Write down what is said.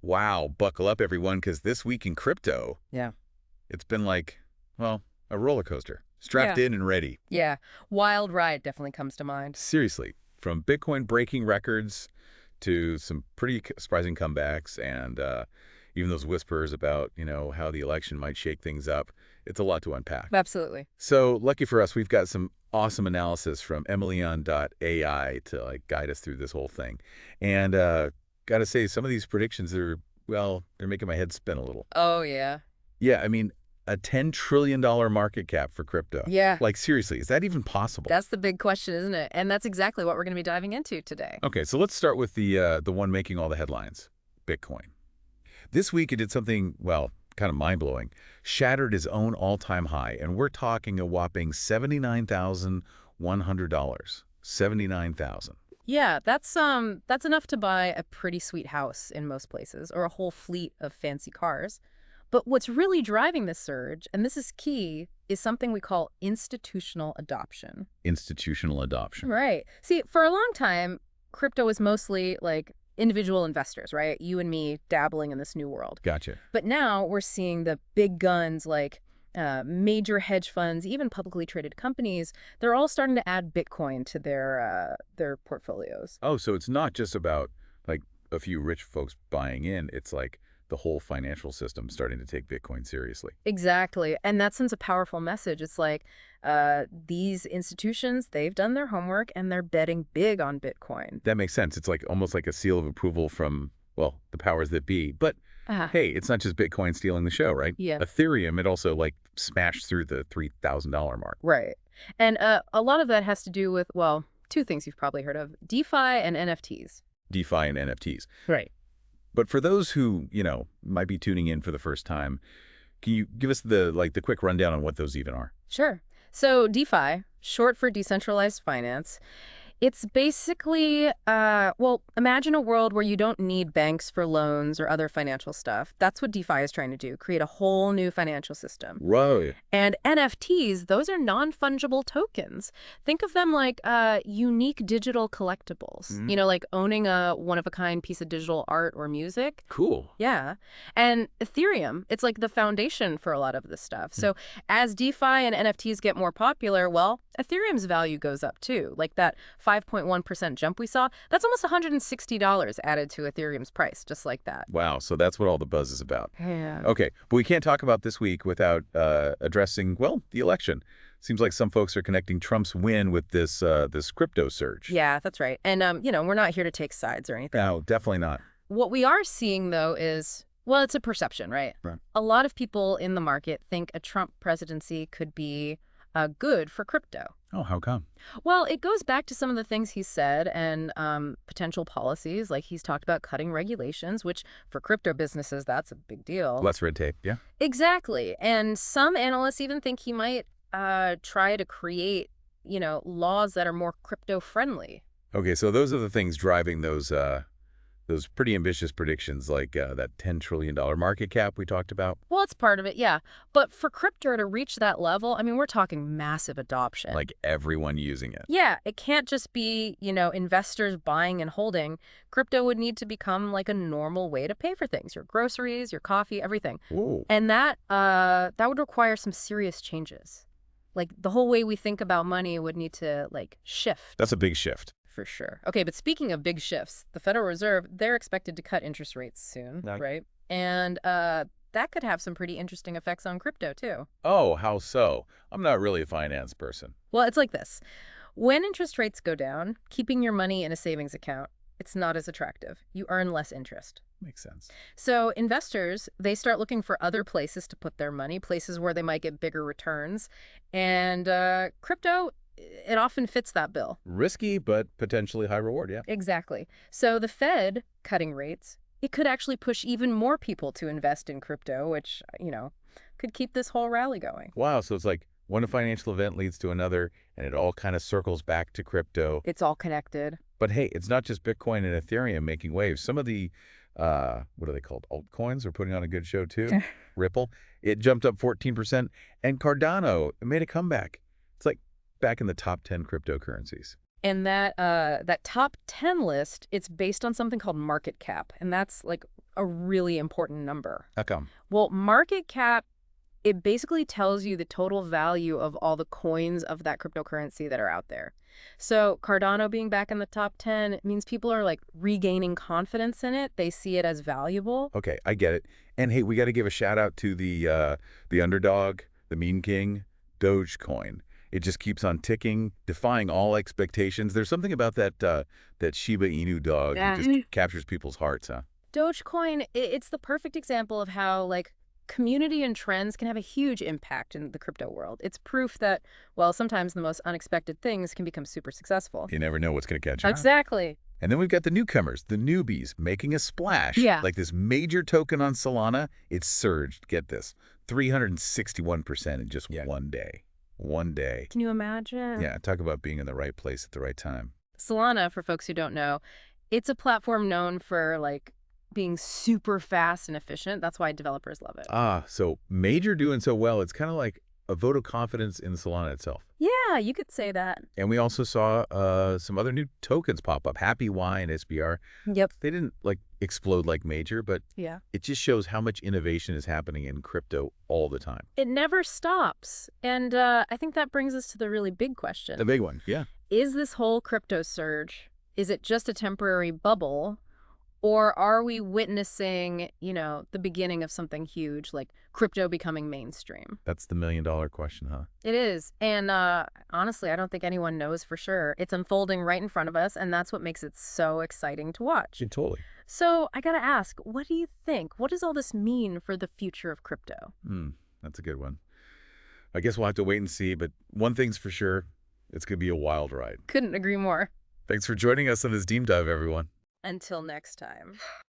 Wow, buckle up, everyone, because this week in crypto, Yeah. it's been like, well, a roller coaster. Strapped Yeah. in and ready. Yeah. Wild ride definitely comes to mind. Seriously, from Bitcoin breaking records to some pretty surprising comebacks and even those whispers about, how the election might shake things up. It's a lot to unpack. Absolutely. So lucky for us, we've got some awesome analysis from AI to guide us through this whole thing. And got to say, some of these predictions are, well, they're making my head spin a little. Oh, yeah. Yeah, I mean, a $10 trillion market cap for crypto. Yeah. Like, seriously, is that even possible? That's the big question, isn't it? And that's exactly what we're going to be diving into today. Okay, so let's start with the one making all the headlines, Bitcoin. This week it did something, well, kind of mind-blowing. Shattered his own all-time high, and we're talking a whopping $79,100. $79,000. Yeah, that's enough to buy a pretty sweet house in most places or a whole fleet of fancy cars. But what's really driving this surge, and this is key, is something we call institutional adoption. Institutional adoption. Right. See, for a long time, crypto was mostly like individual investors, right? You and me dabbling in this new world. Gotcha. But now we're seeing the big guns like major hedge funds, even publicly traded companies. They're all starting to add Bitcoin to their portfolios. Oh, so it's not just about like a few rich folks buying in. It's like the whole financial system starting to take Bitcoin seriously. Exactly. And that sends a powerful message. It's like these institutions, they've done their homework and they're betting big on Bitcoin. That makes sense. It's like almost like a seal of approval from, well, the powers that be. But hey, it's not just Bitcoin stealing the show, right? Yeah. Ethereum, it also smashed through the $3,000 mark. Right. And a lot of that has to do with, well, two things you've probably heard of, DeFi and NFTs. DeFi and NFTs. Right. But for those who, might be tuning in for the first time, can you give us the quick rundown on what those even are? Sure. So DeFi, short for decentralized finance, it's basically, well, imagine a world where you don't need banks for loans or other financial stuff. That's what DeFi is trying to do, create a whole new financial system. Right. And NFTs, those are non-fungible tokens. Think of them like unique digital collectibles, like owning a one-of-a-kind piece of digital art or music. Cool. Yeah. And Ethereum, it's like the foundation for a lot of this stuff. So as DeFi and NFTs get more popular, well, Ethereum's value goes up too. Like that 5.1% jump we saw, that's almost $160 added to Ethereum's price, just like that. Wow, so that's what all the buzz is about. Yeah. Okay, but we can't talk about this week without addressing, well, the election. Seems like some folks are connecting Trump's win with this crypto surge. Yeah, that's right. And, we're not here to take sides or anything. No, definitely not. What we are seeing, though, is, well, it's a perception, right? Right. A lot of people in the market think a Trump presidency could be good for crypto. Oh, how come? Well, it goes back to some of the things he said and potential policies, like he's talked about cutting regulations, which for crypto businesses, that's a big deal. Less red tape, yeah? Exactly. And some analysts even think he might try to create, laws that are more crypto-friendly. Okay, so those are the things driving those pretty ambitious predictions, like that $10 trillion market cap we talked about. Well, it's part of it, yeah. But for crypto to reach that level, I mean, we're talking massive adoption. Like everyone using it. Yeah, it can't just be, investors buying and holding. Crypto would need to become like a normal way to pay for things, your groceries, your coffee, everything. Whoa. And that would require some serious changes. Like the whole way we think about money would need to shift. That's a big shift. For sure. Okay, but speaking of big shifts, the Federal Reserve, they're expected to cut interest rates soon, right? And that could have some pretty interesting effects on crypto, too. Oh, how so? I'm not really a finance person. Well, it's like this. When interest rates go down, keeping your money in a savings account, it's not as attractive. You earn less interest. Makes sense. So investors, they start looking for other places to put their money, places where they might get bigger returns. And crypto, it often fits that bill. Risky, but potentially high reward, yeah. Exactly. So the Fed cutting rates, it could actually push even more people to invest in crypto, which, could keep this whole rally going. Wow, so it's like one financial event leads to another, and it all kind of circles back to crypto. It's all connected. But hey, it's not just Bitcoin and Ethereum making waves. Some of the, what are they called? Altcoins are putting on a good show too. Ripple, it jumped up 14%. And Cardano, it made a comeback. It's like back in the top 10 cryptocurrencies. And that top 10 list, it's based on something called market cap. And that's like a really important number. How come? Well, market cap, it basically tells you the total value of all the coins of that cryptocurrency that are out there. So Cardano being back in the top 10 means people are like regaining confidence in it. They see it as valuable. Okay, I get it. And hey, we got to give a shout out to the underdog, the meme king, Dogecoin. It just keeps on ticking, defying all expectations. There's something about that Shiba Inu dog that just captures people's hearts, huh? Dogecoin, it's the perfect example of how like community and trends can have a huge impact in the crypto world. It's proof that, well, sometimes the most unexpected things can become super successful. You never know what's going to catch on. Exactly. And then we've got the newcomers, the newbies, making a splash. Yeah. Like this major token on Solana, it surged, get this, 361% in just one day. One day. Can you imagine? Yeah, talk about being in the right place at the right time. Solana, for folks who don't know, it's a platform known for like being super fast and efficient. That's why developers love it. Ah, so major doing so well, it's kind of like a vote of confidence in Solana itself. Yeah, you could say that. And we also saw some other new tokens pop up, Happy Y and SBR. Yep. They didn't like explode like major, but Yeah. it just shows how much innovation is happening in crypto all the time. It never stops. And I think that brings us to the really big question. The big one, yeah. Is this whole crypto surge, is it just a temporary bubble? Or are we witnessing, the beginning of something huge, like crypto becoming mainstream? That's the million-dollar question, huh? It is. And honestly, I don't think anyone knows for sure. It's unfolding right in front of us, and that's what makes it so exciting to watch. Yeah, totally. So I got to ask, what do you think? What does all this mean for the future of crypto? That's a good one. I guess we'll have to wait and see, but one thing's for sure, it's going to be a wild ride. Couldn't agree more. Thanks for joining us on this deep dive, everyone. Until next time.